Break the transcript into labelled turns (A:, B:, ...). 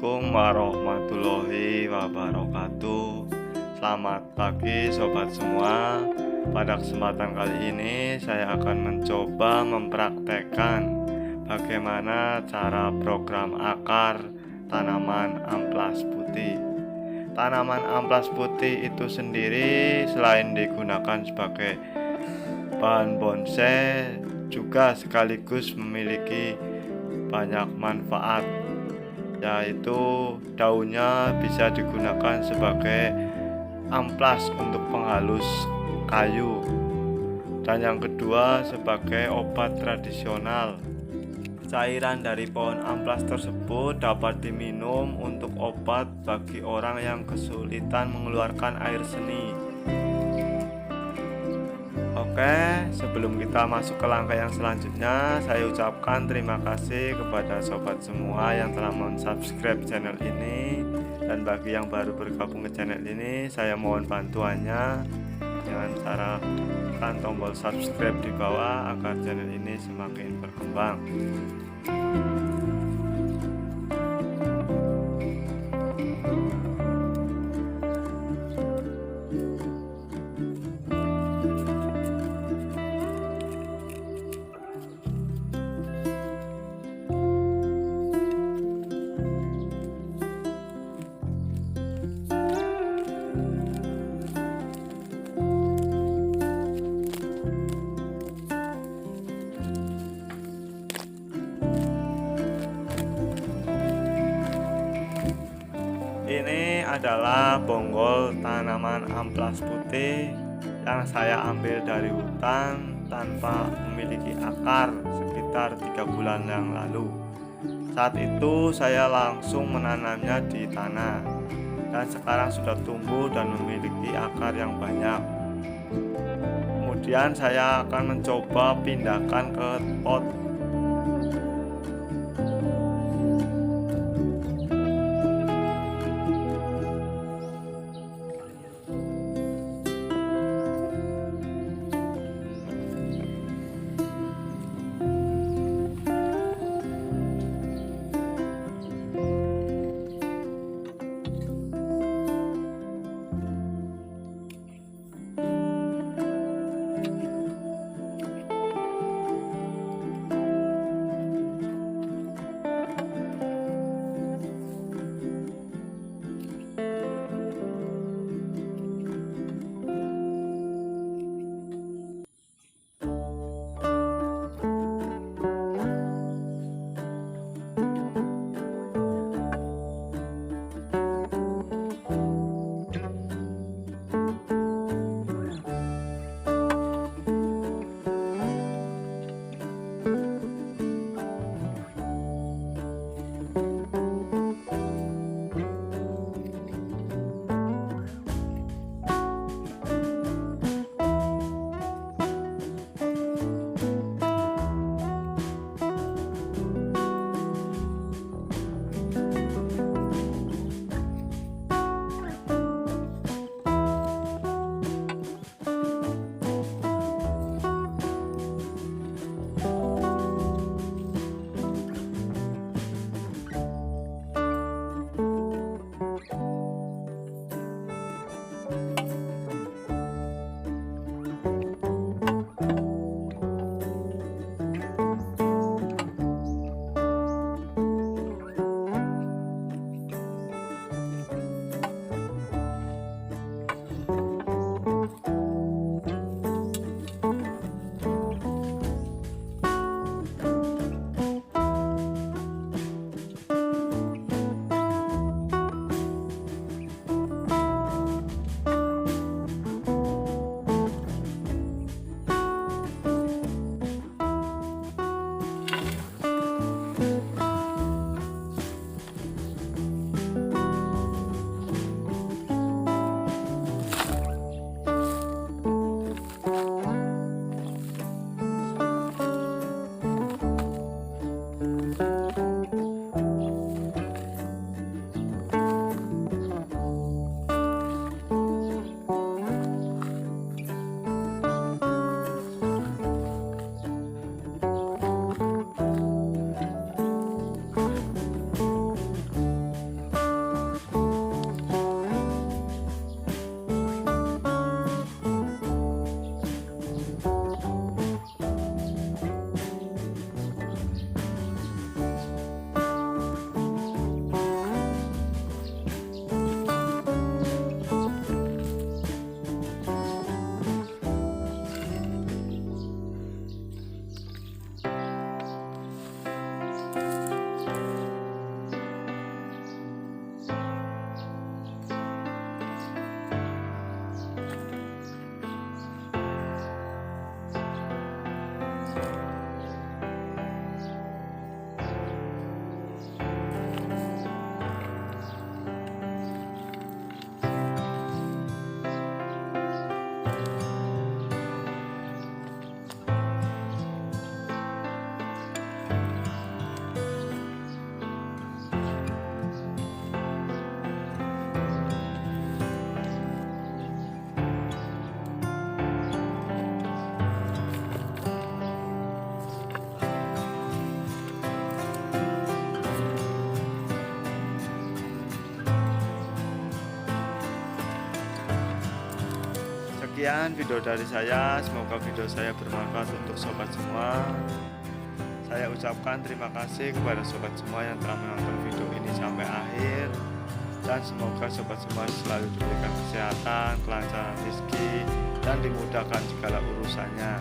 A: Assalamualaikum warahmatullahi wabarakatuh. Selamat pagi sobat semua. Pada kesempatan kali ini saya akan mencoba mempraktekkan bagaimana cara program akar tanaman amplas putih. Tanaman amplas putih itu sendiri selain digunakan sebagai bahan bonsai, juga sekaligus memiliki banyak manfaat, yaitu daunnya bisa digunakan sebagai amplas untuk penghalus kayu, dan yang kedua sebagai obat tradisional. Cairan dari pohon amplas tersebut dapat diminum untuk obat bagi orang yang kesulitan mengeluarkan air seni. Oke, sebelum kita masuk ke langkah yang selanjutnya, saya ucapkan terima kasih kepada sobat semua yang telah mensubscribe channel ini. Dan bagi yang baru bergabung ke channel ini, saya mohon bantuannya dengan cara tekan tombol subscribe di bawah agar channel ini semakin berkembang. Ini adalah bonggol tanaman amplas putih yang saya ambil dari hutan tanpa memiliki akar sekitar 3 bulan yang lalu. Saat itu saya langsung menanamnya di tanah, dan sekarang sudah tumbuh dan memiliki akar yang banyak. Kemudian saya akan mencoba pindahkan ke pot. Sekian video dari saya, semoga video saya bermanfaat untuk sobat semua. Saya ucapkan terima kasih kepada sobat semua yang telah menonton video ini sampai akhir. Dan semoga sobat semua selalu diberikan kesehatan, kelancaran rezeki, dan dimudahkan segala urusannya.